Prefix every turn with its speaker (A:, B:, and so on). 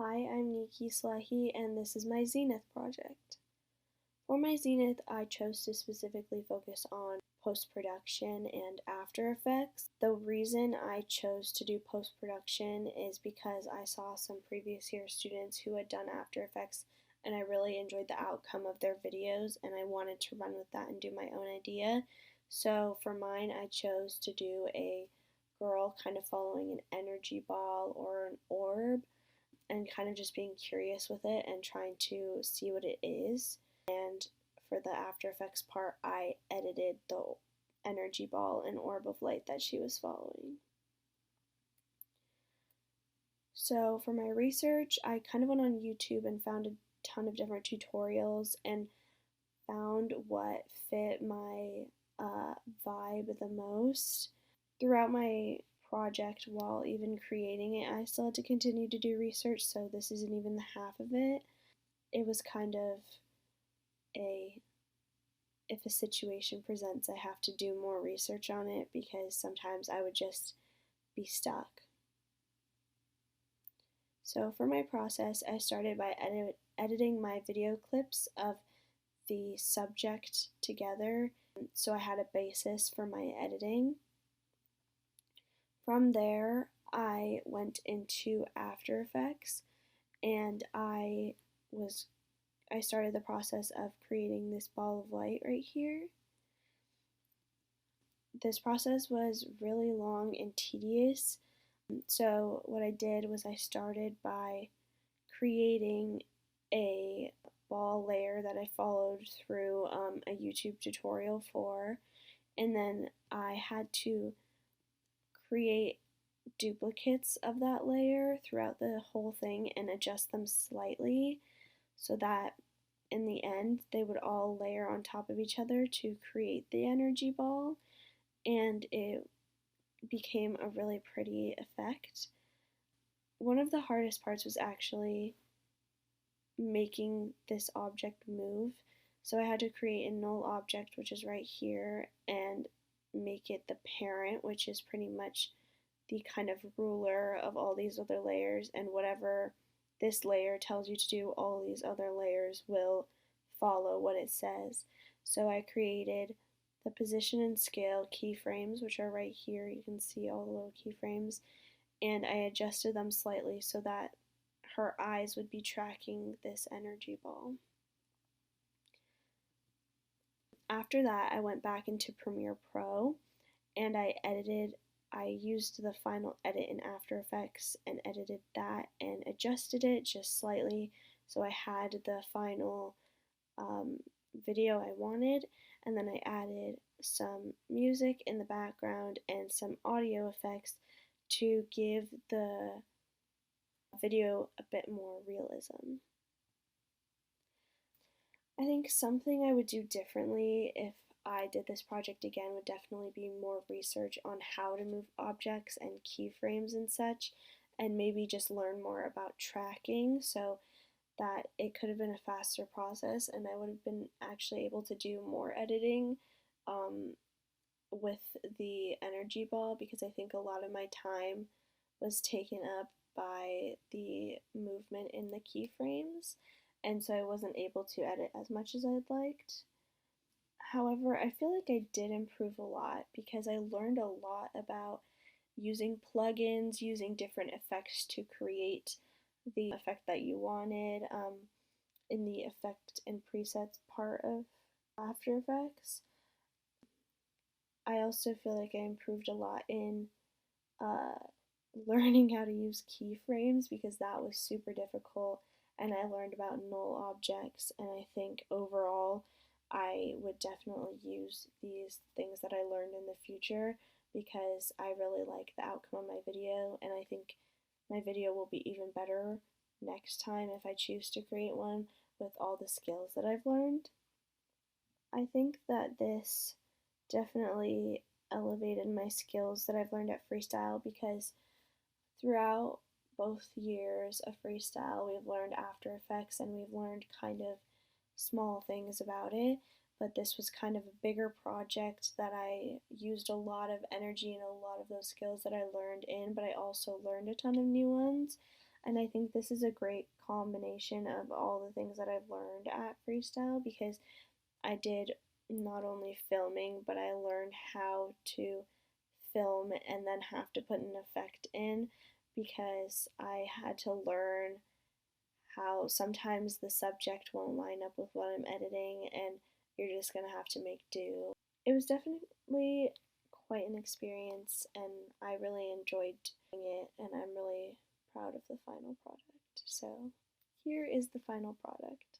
A: Hi, I'm NeekieS, and this is my Zenith project. For my Zenith, I chose to specifically focus on post-production and After Effects. The reason I chose to do post-production is because I saw some previous year students who had done After Effects and I really enjoyed the outcome of their videos and I wanted to run with that and do my own idea. So for mine, I chose to do a girl kind of following an energy ball or an orb and kind of just being curious with it and trying to see what it is. And for the After Effects part, I edited the energy ball and orb of light that she was following. So for my research, I kind of went on YouTube and found a ton of different tutorials and found what fit my vibe the most. Throughout my project, while even creating it, I still had to continue to do research, so this isn't even the half of it. It was kind of if a situation presents, I have to do more research on it because sometimes I would just be stuck. So for my process, I started by editing my video clips of the subject together, so I had a basis for my editing. From there, I went into After Effects and I started the process of creating this ball of light right here. This process was really long and tedious. So what I did was I started by creating a ball layer that I followed through a YouTube tutorial for, and then I had to create duplicates of that layer throughout the whole thing and adjust them slightly so that in the end they would all layer on top of each other to create the energy ball, and it became a really pretty effect. One of the hardest parts was actually making this object move. So I had to create a null object, which is right here, and make it the parent, which is pretty much the kind of ruler of all these other layers, and whatever this layer tells you to do, all these other layers will follow what it says. So I created the position and scale keyframes, which are right here. You can see all the little keyframes, and I adjusted them slightly so that her eyes would be tracking this energy ball. After that, I went back into Premiere Pro and I used the final edit in After Effects and edited that and adjusted it just slightly so I had the final video I wanted, and then I added some music in the background and some audio effects to give the video a bit more realism. I think something I would do differently if I did this project again would definitely be more research on how to move objects and keyframes and such, and maybe just learn more about tracking so that it could have been a faster process and I would have been actually able to do more editing with the energy ball, because I think a lot of my time was taken up by the movement in the keyframes, and so I wasn't able to edit as much as I'd liked. However, I feel like I did improve a lot because I learned a lot about using plugins, using different effects to create the effect that you wanted in the effect and presets part of After Effects. I also feel like I improved a lot in learning how to use keyframes because that was super difficult, and I learned about null objects, and I think overall I would definitely use these things that I learned in the future because I really like the outcome of my video, and I think my video will be even better next time if I choose to create one with all the skills that I've learned. I think that this definitely elevated my skills that I've learned at freestyle because throughout both years of freestyle we've learned After Effects and we've learned kind of small things about it, but this was kind of a bigger project that I used a lot of energy and a lot of those skills that I learned in, but I also learned a ton of new ones. And I think this is a great combination of all the things that I've learned at freestyle, because I did not only filming, but I learned how to film and then have to put an effect in, because I had to learn how sometimes the subject won't line up with what I'm editing and you're just gonna have to make do. It was definitely quite an experience and I really enjoyed doing it, and I'm really proud of the final product. So here is the final product.